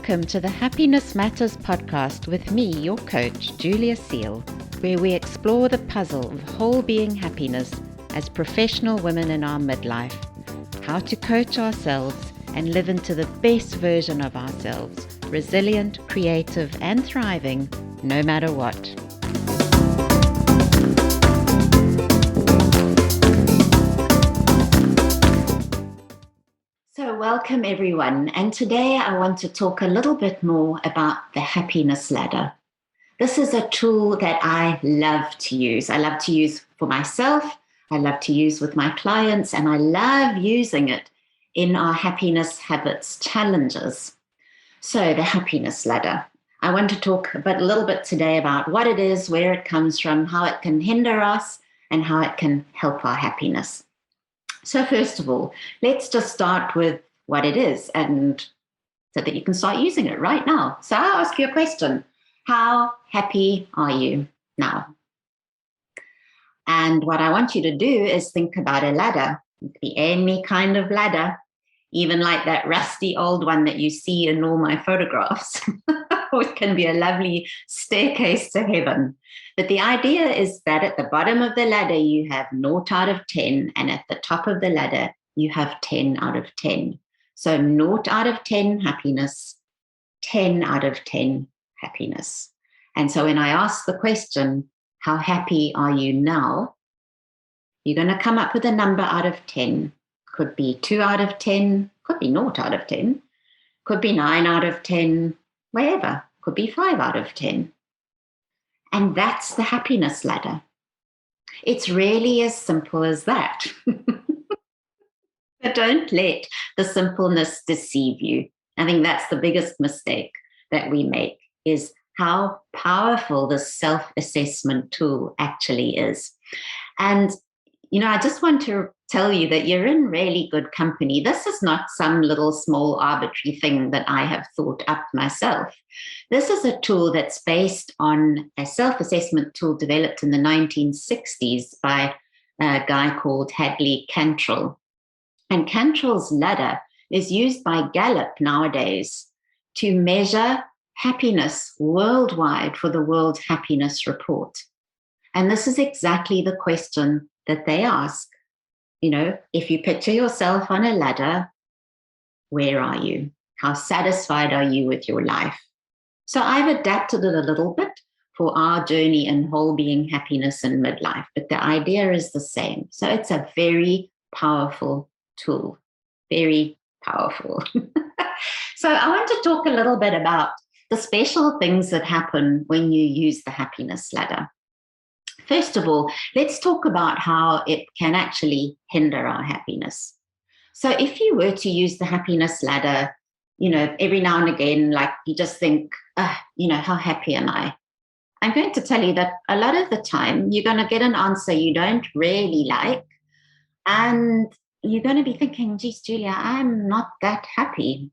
Welcome to the Happiness Matters podcast with me, your coach, Julia Seal, where we explore the puzzle of whole being happiness as professional women in our midlife, how to coach ourselves and live into the best version of ourselves, resilient, creative, and thriving, no matter what. So welcome everyone, and today I want to talk a little bit more about the happiness ladder. This is a tool that I love to use. I love to use for myself, I love to use with my clients, and I love using it in our happiness habits challenges. So the happiness ladder. I want to talk a little bit today about what it is, where it comes from, how it can hinder us, and how it can help our happiness. So first of all, let's just start with what it is, and so that you can start using it right now. So I'll ask you a question. How happy are you now? And what I want you to do is think about a ladder. It could be any kind of ladder, even like that rusty old one that you see in all my photographs. It can be a lovely staircase to heaven. But the idea is that at the bottom of the ladder, you have 0 out of 10, and at the top of the ladder, you have 10 out of 10. So 0 out of 10 happiness, 10 out of 10 happiness. And so when I ask the question, how happy are you now? You're going to come up with a number out of 10. Could be 2 out of 10, could be 0 out of 10, could be 9 out of 10, wherever, could be 5 out of 10. And that's the happiness ladder. It's really as simple as that. But don't let the simpleness deceive you. I think that's the biggest mistake that we make, is how powerful this self-assessment tool actually is. And, I just want to tell you that you're in really good company. This is not some little small arbitrary thing that I have thought up myself. This is a tool that's based on a self-assessment tool developed in the 1960s by a guy called Hadley Cantrell. And Cantrell's ladder is used by Gallup nowadays to measure happiness worldwide for the World Happiness Report. And this is exactly the question that they ask. If you picture yourself on a ladder, where are you? How satisfied are you with your life? So I've adapted it a little bit for our journey in whole being happiness and midlife, but the idea is the same. So it's a very powerful tool, very powerful. So I want to talk a little bit about the special things that happen when you use the happiness ladder. First of all, let's talk about how it can actually hinder our happiness. So if you were to use the happiness ladder, every now and again, like you just think, how happy am I? I'm going to tell you that a lot of the time you're going to get an answer you don't really like. And you're going to be thinking, geez, Julia, I'm not that happy.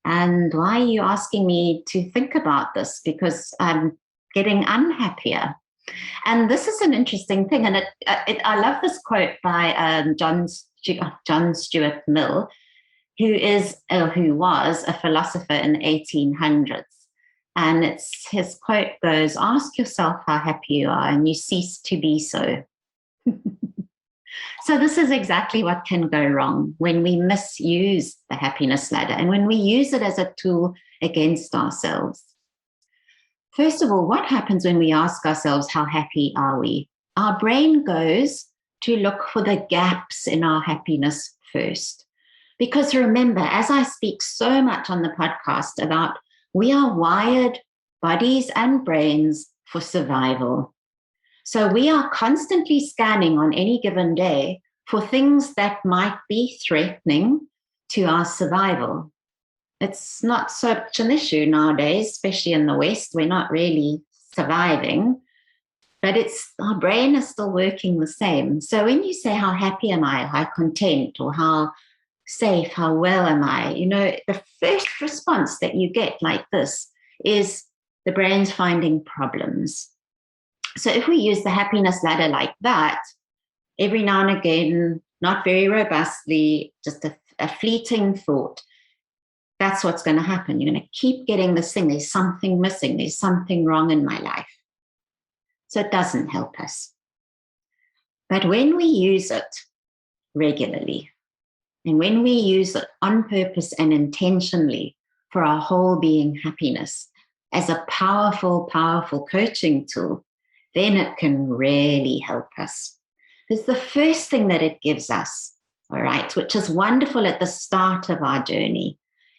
And why are you asking me to think about this? Because I'm getting unhappier. And this is an interesting thing. And I love this quote by John Stuart Mill, who was a philosopher in the 1800s. And his quote goes, ask yourself how happy you are and you cease to be so. So this is exactly what can go wrong when we misuse the happiness ladder and when we use it as a tool against ourselves. First of all, what happens when we ask ourselves, how happy are we? Our brain goes to look for the gaps in our happiness first. Because remember, as I speak so much on the podcast about, we are wired, bodies and brains, for survival. So we are constantly scanning on any given day for things that might be threatening to our survival. It's not such an issue nowadays, especially in the West. We're not really surviving, but our brain is still working the same. So when you say, how happy am I, how content, or how safe, how well am I, the first response that you get like this is the brain's finding problems. So if we use the happiness ladder like that, every now and again, not very robustly, just a fleeting thought, that's what's going to happen. You're going to keep getting this thing. There's something missing. There's something wrong in my life. So it doesn't help us. But when we use it regularly, and when we use it on purpose and intentionally for our whole being happiness as a powerful, powerful coaching tool, then it can really help us. Because the first thing that it gives us, all right, which is wonderful at the start of our journey,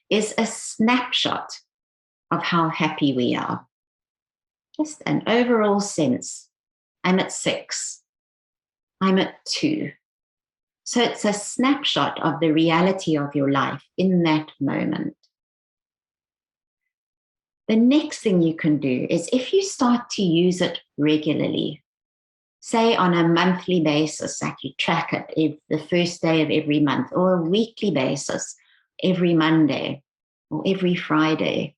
is a snapshot of how happy we are. Just an overall sense. I'm at 6. I'm at 2. So it's a snapshot of the reality of your life in that moment. The next thing you can do is if you start to use it regularly, say on a monthly basis, like you track it the first day of every month, or a weekly basis, every Monday or every Friday,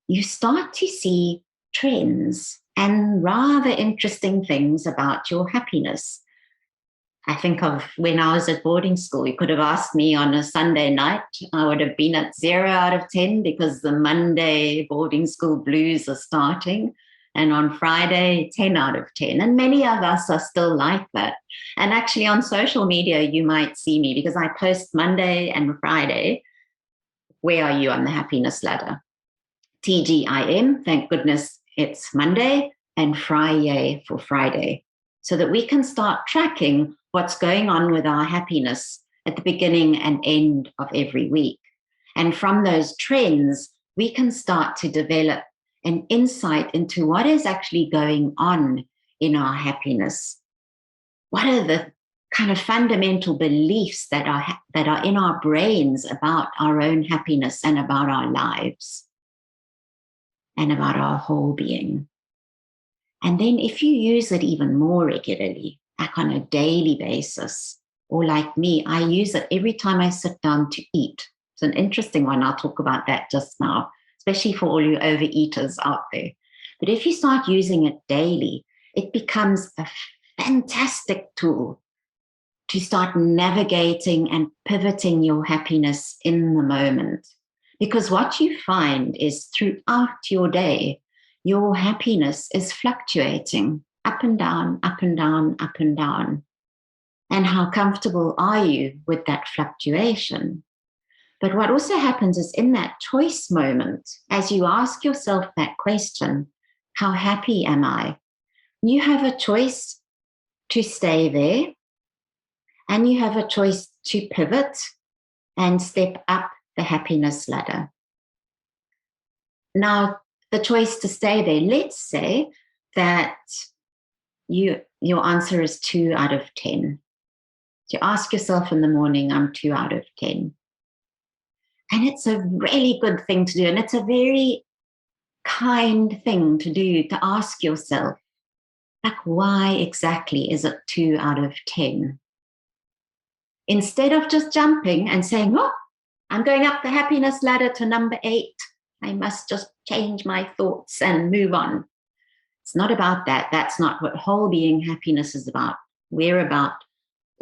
you start to see trends and rather interesting things about your happiness. I think of when I was at boarding school, you could have asked me on a Sunday night, I would have been at 0 out of 10 because the Monday boarding school blues are starting. And on Friday, 10 out of 10. And many of us are still like that. And actually on social media, you might see me because I post Monday and Friday. Where are you on the happiness ladder? TGIM, thank goodness it's Monday, and Friday for Friday, so that we can start tracking what's going on with our happiness at the beginning and end of every week. And from those trends, we can start to develop an insight into what is actually going on in our happiness. What are the kind of fundamental beliefs that are in our brains about our own happiness and about our lives and about our whole being? And then if you use it even more regularly, like on a daily basis, or like me, I use it every time I sit down to eat. It's an interesting one. I'll talk about that just now, especially for all you overeaters out there. But if you start using it daily, it becomes a fantastic tool to start navigating and pivoting your happiness in the moment. Because what you find is throughout your day, your happiness is fluctuating up and down, up and down, up and down. And how comfortable are you with that fluctuation? But what also happens is in that choice moment, as you ask yourself that question, how happy am I? You have a choice to stay there, and you have a choice to pivot and step up the happiness ladder. Now, the choice to stay there, let's say that your answer is 2 out of 10. So you ask yourself in the morning, I'm 2 out of 10. And it's a really good thing to do. And it's a very kind thing to do, to ask yourself, like, why exactly is it 2 out of 10? Instead of just jumping and saying, oh, I'm going up the happiness ladder to number 8. I must just change my thoughts and move on. It's not about that. That's not what whole being happiness is about. We're about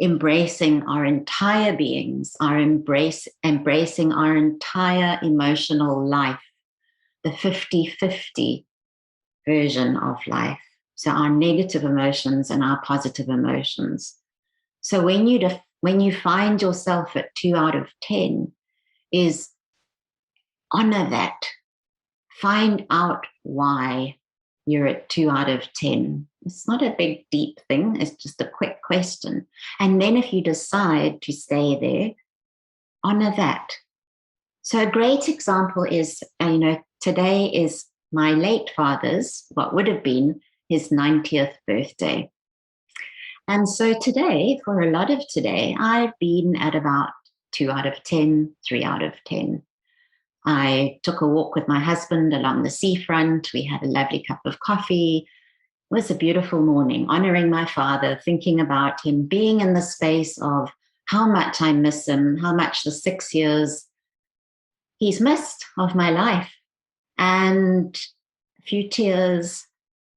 embracing our entire beings, embracing our entire emotional life, the 50-50 version of life. So our negative emotions and our positive emotions. So when you find yourself at 2 out of 10, is honor that. Find out why you're at 2 out of 10. It's not a big, deep thing. It's just a quick question. And then if you decide to stay there, honor that. So a great example is, today is my late father's, what would have been his 90th birthday. And so today, for a lot of today, I've been at about 2 out of 10, 3 out of 10. I took a walk with my husband along the seafront. We had a lovely cup of coffee. It was a beautiful morning, honoring my father, thinking about him, being in the space of how much I miss him, how much the 6 years he's missed of my life, and a few tears.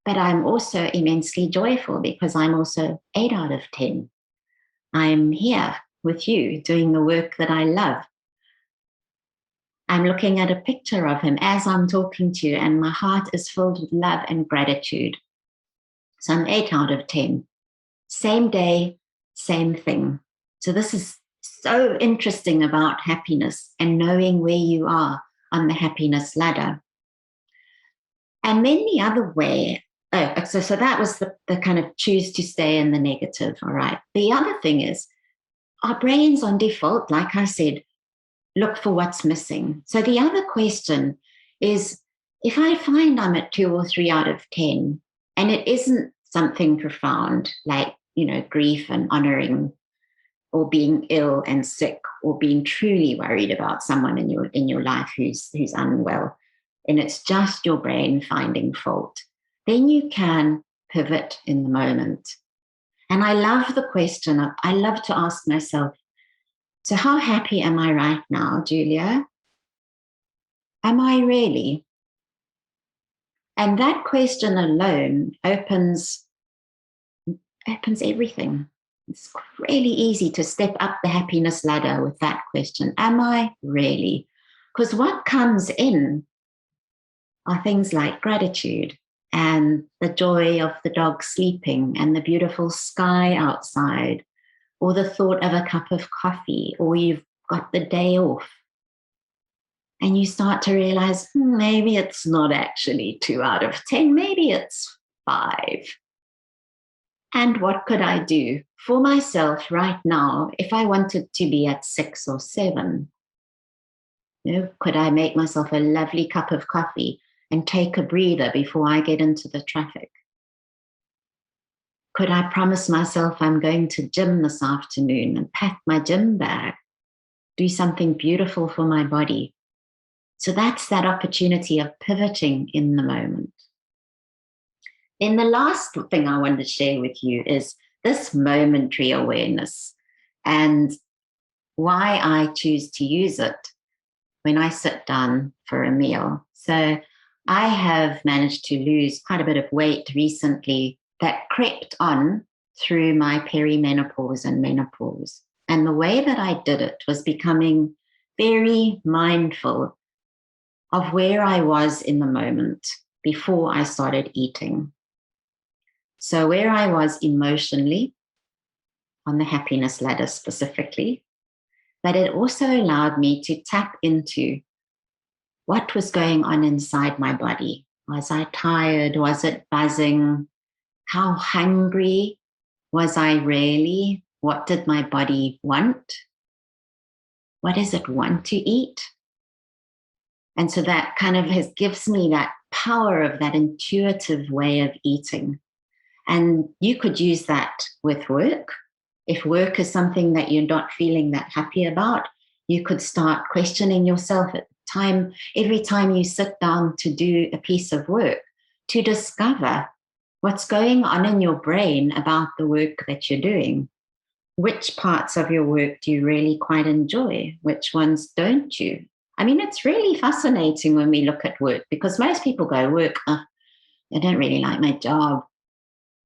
But I'm also immensely joyful because I'm also 8 out of 10. I'm here with you doing the work that I love. I'm looking at a picture of him as I'm talking to you, and my heart is filled with love and gratitude. So I'm 8 out of 10. Same day, same thing. So this is so interesting about happiness and knowing where you are on the happiness ladder. And then the other way, so that was the kind of choose to stay in the negative, all right? The other thing is our brains on default, like I said, look for what's missing. So the other question is, if I find I'm at 2 or 3 out of 10, and it isn't something profound, like, grief and honoring, or being ill and sick, or being truly worried about someone in your life who's unwell, and it's just your brain finding fault, then you can pivot in the moment. And I love the question. I love to ask myself, so how happy am I right now, Julia? Am I really? And that question alone opens everything. It's really easy to step up the happiness ladder with that question. Am I really? Because what comes in are things like gratitude and the joy of the dog sleeping and the beautiful sky outside, or the thought of a cup of coffee, or you've got the day off. And you start to realize, maybe it's not actually 2 out of 10, maybe it's 5. And what could I do for myself right now if I wanted to be at 6 or 7? Could I make myself a lovely cup of coffee and take a breather before I get into the traffic? Could I promise myself I'm going to gym this afternoon and pack my gym bag, do something beautiful for my body? So that's that opportunity of pivoting in the moment. Then the last thing I want to share with you is this momentary awareness and why I choose to use it when I sit down for a meal. So I have managed to lose quite a bit of weight recently that crept on through my perimenopause and menopause. And the way that I did it was becoming very mindful of where I was in the moment before I started eating. So where I was emotionally, on the happiness ladder specifically, but it also allowed me to tap into what was going on inside my body. Was I tired? Was it buzzing? How hungry was I really? What did my body want? What does it want to eat? And so that kind of gives me that power of that intuitive way of eating. And you could use that with work. If work is something that you're not feeling that happy about, you could start questioning yourself every time you sit down to do a piece of work, to discover what's going on in your brain about the work that you're doing. Which parts of your work do you really quite enjoy? Which ones don't you? I mean, it's really fascinating when we look at work, because most people go, work, I don't really like my job.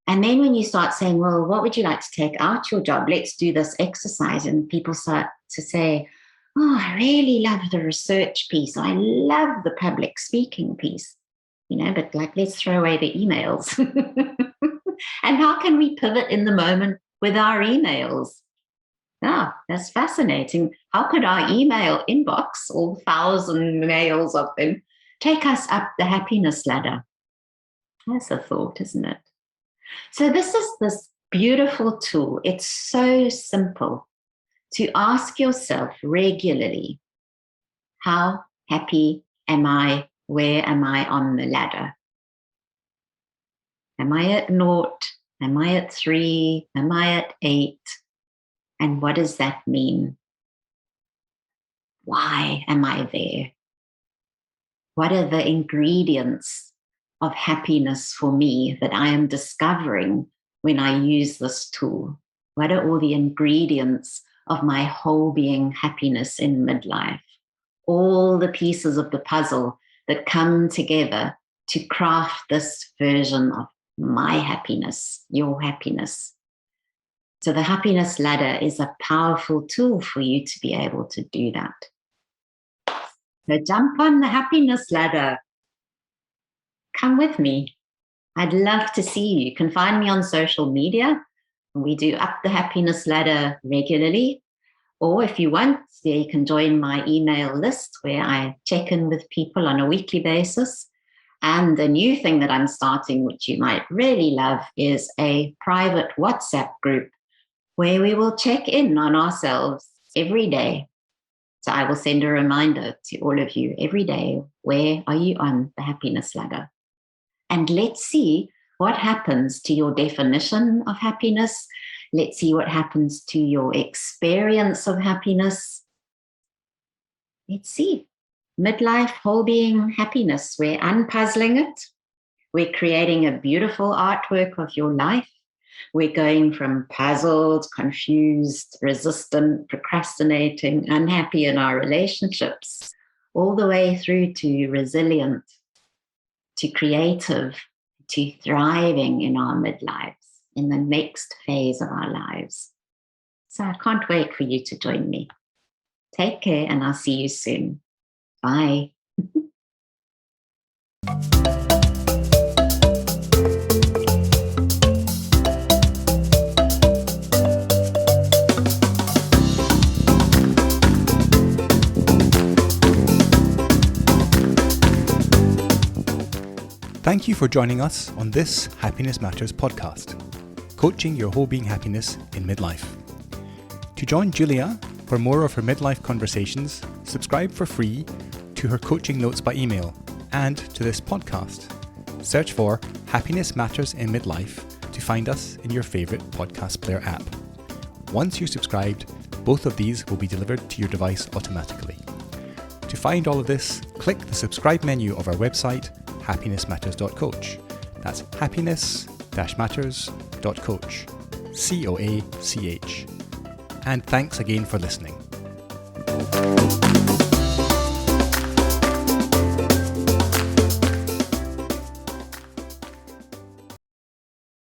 And then when you start saying, well, what would you like to take out your job? Let's do this exercise. And people start to say, oh, I really love the research piece. I love the public speaking piece, but let's throw away the emails. And how can we pivot in the moment with our emails? That's fascinating. How could our email inbox, all 1,000 mails of them, take us up the happiness ladder? That's a thought, isn't it? So this is this beautiful tool. It's so simple to ask yourself regularly, how happy am I? Where am I on the ladder? Am I at 0? Am I at 3? Am I at 8? And what does that mean? Why am I there? What are the ingredients of happiness for me that I am discovering when I use this tool? What are all the ingredients of my whole being happiness in midlife? All the pieces of the puzzle that come together to craft this version of my happiness, your happiness. So the happiness ladder is a powerful tool for you to be able to do that. So jump on the happiness ladder. Come with me. I'd love to see you. You can find me on social media. We do Up the Happiness Ladder regularly. Or if you want, you can join my email list where I check in with people on a weekly basis. And the new thing that I'm starting, which you might really love, is a private WhatsApp group where we will check in on ourselves every day. So I will send a reminder to all of you every day, where are you on the happiness ladder? And let's see what happens to your definition of happiness. Let's see what happens to your experience of happiness. Let's see. Midlife Wholebeing happiness. We're unpuzzling it. We're creating a beautiful artwork of your life. We're going from puzzled, confused, resistant, procrastinating, unhappy in our relationships, all the way through to resilient, to creative, to thriving in our midlives, in the next phase of our lives. So I can't wait for you to join me. Take care, and I'll see you soon. Bye. Thank you for joining us on this Happiness Matters podcast, coaching your whole-being happiness in midlife. To join Julia for more of her midlife conversations, subscribe for free to her coaching notes by email and to this podcast. Search for Happiness Matters in Midlife to find us in your favourite podcast player app. Once you're subscribed, both of these will be delivered to your device automatically. To find all of this, click the subscribe menu of our website, Happiness-Matters.coach. That's Happiness-Matters.coach. COACH. And thanks again for listening.